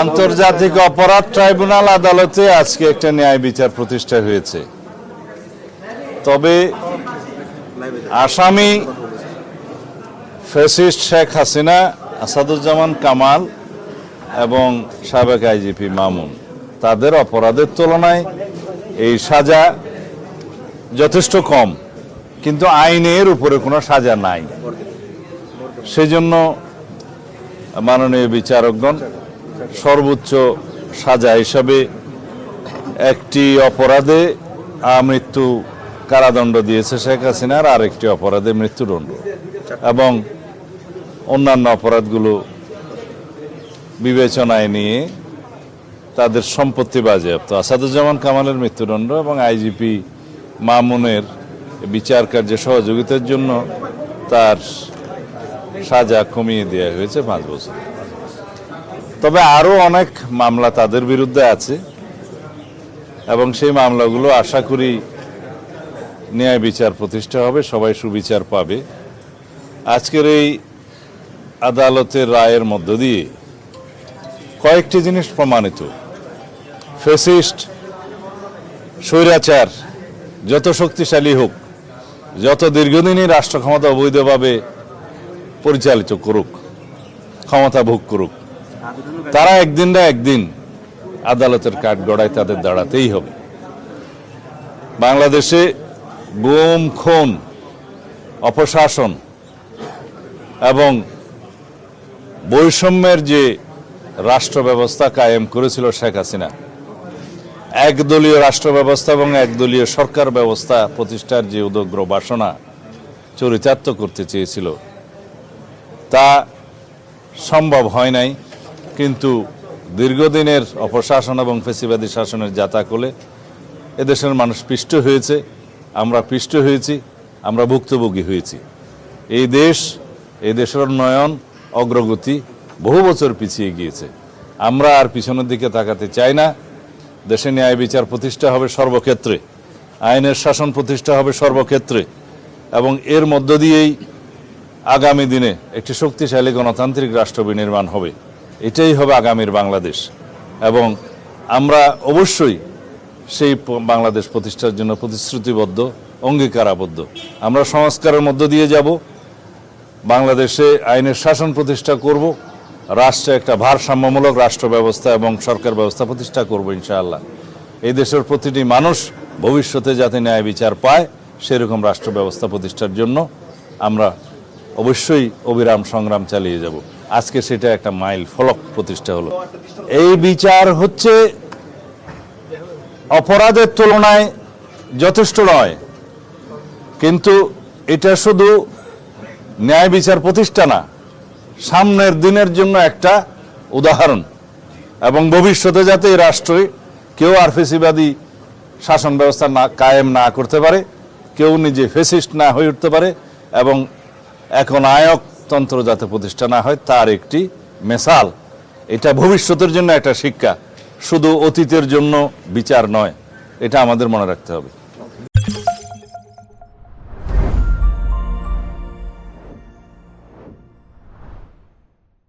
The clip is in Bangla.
আন্তর্জাতিক অপরাধ ট্রাইব্যুনাল আদালতে আজকে একটা ন্যায় বিচার প্রতিষ্ঠা হয়েছে। তবে আসামি ফ্যাসিস্ট শেখ হাসিনা, আসাদুজ্জামান কামাল এবং সাবেক আইজিপি মামুন, তাদের অপরাধের তুলনায় এই সাজা যথেষ্ট কম, কিন্তু আইনের উপরে কোনো সাজা নাই। সেজন্য মাননীয় বিচারকগণ সর্বোচ্চ সাজা হিসাবে একটি অপরাধে মৃত্যু কারাদণ্ড দিয়েছে শেখ হাসিনার, আর একটি অপরাধে মৃত্যুদণ্ড, এবং অন্যান্য অপরাধগুলো বিবেচনায় নিয়ে তাদের সম্পত্তি বাজেয়াপ্ত। আসাদুজ্জামান কামালের মৃত্যুদণ্ড এবং আইজিপি মামুনের বিচার কার্যে সহযোগিতার জন্য তার সাজা কমিয়ে দেওয়া হয়েছে 5 বছর। তবে আরও অনেক মামলা তাদের বিরুদ্ধে আছে এবং সেই মামলাগুলো আশা করি ন্যায় বিচার প্রতিষ্ঠা হবে, সবাই সুবিচার পাবে। আজকের এই আদালতের রায়ের মধ্য দিয়ে কয়েকটি জিনিস প্রমাণিত। ফ্যাসিস্ট স্বৈরাচার যত শক্তিশালী হোক, যত দীর্ঘদিনই রাষ্ট্র ক্ষমতা অবৈধভাবে পরিচালিত করুক, ক্ষমতা ভোগ করুক, তারা একদিন না একদিন আদালতের কাঠগড়ায় তাদের দাঁড়াতেই হবে। বাংলাদেশে গুম, খুন, অপশাসন এবং বৈষম্যের যে রাষ্ট্র ব্যবস্থা কায়েম করেছিল শেখ হাসিনা, একদলীয় রাষ্ট্র ব্যবস্থা এবং একদলীয় সরকার ব্যবস্থা প্রতিষ্ঠার যে উদগ্র বাসনা চরিতার্থ করতে চেয়েছিল, তা সম্ভব হয় নাই। কিন্তু দীর্ঘদিনের অপশাসন এবং ফ্যাসিবাদী শাসনের জাতাকলে এদেশের মানুষ পিষ্ট হয়েছে, আমরা পিষ্ট হয়েছি, আমরা ভুক্তভোগী হয়েছি। এই দেশের উন্নয়ন অগ্রগতি বহু বছর পিছিয়ে গিয়েছে। আমরা আর পিছনের দিকে তাকাতে চাই না। দেশে ন্যায় বিচার প্রতিষ্ঠা হবে সর্বক্ষেত্রে, আইনের শাসন প্রতিষ্ঠা হবে সর্বক্ষেত্রে, এবং এর মধ্য দিয়েই আগামী দিনে একটি শক্তিশালী গণতান্ত্রিক রাষ্ট্র বিনির্মাণ হবে। এটাই হবে আগামীর বাংলাদেশ, এবং আমরা অবশ্যই সেই বাংলাদেশ প্রতিষ্ঠার জন্য প্রতিশ্রুতিবদ্ধ, অঙ্গীকারাবদ্ধ। আমরা সংস্কারের মধ্য দিয়ে যাব, বাংলাদেশে আইনের শাসন প্রতিষ্ঠা করব, রাষ্ট্রে একটা ভারসাম্যমূলক রাষ্ট্র ব্যবস্থা এবং সরকার ব্যবস্থা প্রতিষ্ঠা করব ইনশাআল্লাহ। এই দেশের প্রতিটি মানুষ ভবিষ্যতে যাতে ন্যায় বিচার পায়, সেরকম রাষ্ট্র ব্যবস্থা প্রতিষ্ঠার জন্য আমরা অবশ্যই অবিরাম সংগ্রাম চালিয়ে যাব। আজকে সেটা একটা মাইল ফলক প্রতিষ্ঠা হলো। এই বিচার হচ্ছে অপরাধের তুলনায় যথেষ্ট নয়, কিন্তু এটা শুধু ন্যায় বিচার প্রতিষ্ঠা না, সামনের দিনের জন্য একটা উদাহরণ, এবং ভবিষ্যতে যাতে এই রাষ্ট্রে কেউ আর ফ্যাসিবাদী শাসন ব্যবস্থা কায়েম না করতে পারে, কেউ নিজে ফ্যাসিস্ট না হয়ে উঠতে পারে, এবং একনায়কতন্ত্র যাতে প্রতিষ্ঠা না হয়, তার একটি মেসাল। এটা ভবিষ্যতের জন্য একটা শিক্ষা, শুধু অতীতের জন্য বিচার নয়, এটা আমাদের মনে রাখতে হবে।